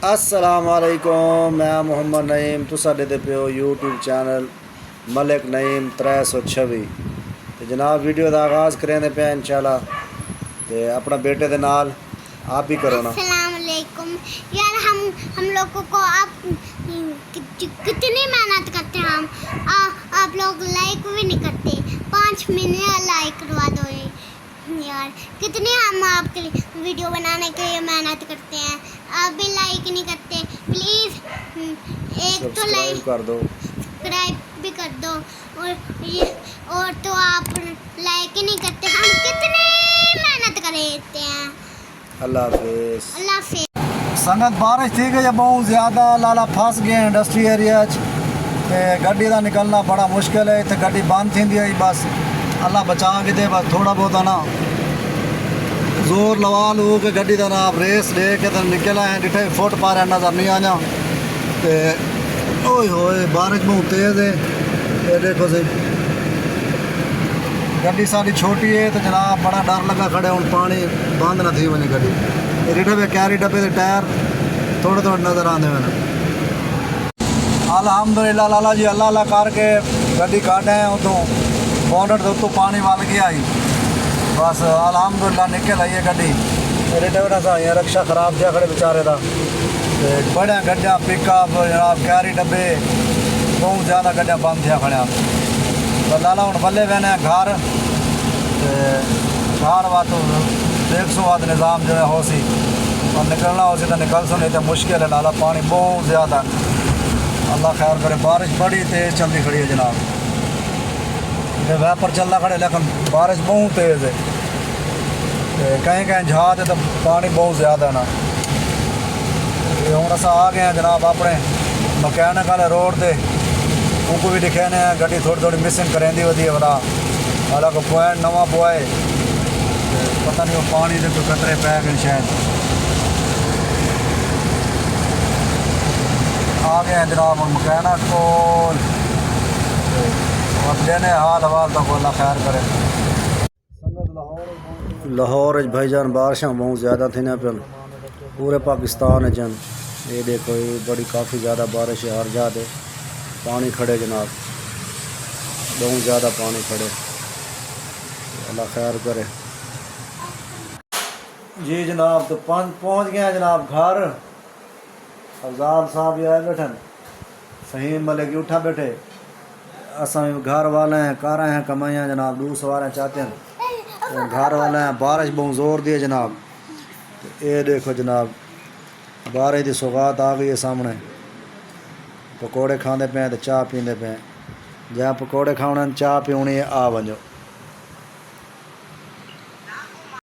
السلام علیکم، میں محمد نعیم تسا دے پیو یوٹیوب چینل ملک نعیم 326 تو جناب ویڈیو دا آغاز کریں دے پہ انشاءاللہ تے اپنا بیٹے دے نال آپ بھی کرو نا۔ السلام علیکم یار، ہم لوگوں کو آپ کتنی محنت کرتے ہیں، آپ لوگ لائک بھی نہیں کرتے۔ 5 منٹ لائک کروا دو یار، کتنی ہم آپ کے لیے ویڈیو بنانے کے لیے محنت کرتے ہیں، آپ بھی لائک نہیں کرتے۔ پلیز ایک تو لائک کر دو، سبسکرائب بھی کر دو، اور تو آپ لائک ہی نہیں کرتے، ہم کتنی محنت کرتے ہیں۔ اللہ حافظ۔ اللہ حافظ۔ سنگت بارش تھی گئی بہت زیادہ، لالا پھنس گئے انڈسٹری ایریا گڈی دا نکلنا بڑا مشکل ہے، اتنے گڈی بند تھی بس اللہ بچا کے دے، بس تھوڑا بہت نا زور لوا لو کے گڈی دا نا ریس لے کے نکل آئے، ڈٹھے فٹ پا رہے نظر نہیں آنا تے اوئے ہوئے بارش بہت تیز ہے۔ یہ دیکھو سی گڈی ساری چھوٹی ہے تو جناب بڑا ڈر لگا کھڑے، ہوں پانی بند نہ تھی ونی گڈی، ڈٹھے پہ کیری ڈبے دے ٹائر تھوڑے تھوڑے نظر آتے ہیں۔ الحمدللہ لالا جی اللہ اللہ کر کے گڈی کھڈ آئے اتوں بونٹ کے اتوں پانی ول گیا ہی، بس الحمدللہ نکل آئی ہے گڈی۔ ڈٹھے پہ سا رکشا خراب جہا کھڑے بیچارے کا، بڑے گڈیاں پک اپ جناب کیری ڈبے بہت زیادہ گڈیاں بند تھیا کھڑیا۔ لالا ہوں بلے بہنے گھر گھر وات 150 وات نظام جو ہے ہو سی، اور نکلنا ہو سی تو نکل سو، نہیں تو مشکل ہے لالا، پانی بہت زیادہ۔ اللہ خیر کرے، بارش بڑی تیز چلتی کھڑی ہے جناب، ویپر چلتا کھڑے لیکن بارش بہت تیز ہے، کہیں کہیں جہاز ہے تو پانی بہت زیادہ ہے نا۔ ہوں اصا آ گئے ہیں جناب اپنے مکینک والے روڈ سے، ان کو بھی دکھانے ہیں گڈی تھوڑی تھوڑی مسنگ کریں ودی والا، حالانکہ پوائنٹ نواں پوائے پتہ نہیں وہ پانی دے کوئی قطرے پی گئے شاید۔ آ گئے ہیں جناب ہوں مکینک کو، اب لینے حال حوال تک اللہ خیر کرے۔ لاہور بھائی جان بارشاں بہت زیادہ تھیں نا پل پورے پاکستان جن، یہ دیکھو یہ بڑی کافی زیادہ بارش ہے، ہر جگہ دے پانی کھڑے جناب، بہت زیادہ پانی کھڑے، اللہ خیر کرے۔ جی جناب تو پہنچ گئے ہیں جناب گھر، افضال صاحب یہ آئے بیٹھے، فہیم ملک اٹھا بیٹھے، اصل گھر والے ہیں کر رہے ہیں کمائیاں جناب، 2 سواریں چاہتے ہیں، گھر والے ہیں بارش بہت زور دی ہے جناب۔ یہ دیکھو جناب بارش کی سوغات آ گئی ہے سامنے، پکوڑے کھاندے پے تو چاہ پیندے پے، جہاں پکوڑے کھانے چاہ پیونی ہے آ ونجو۔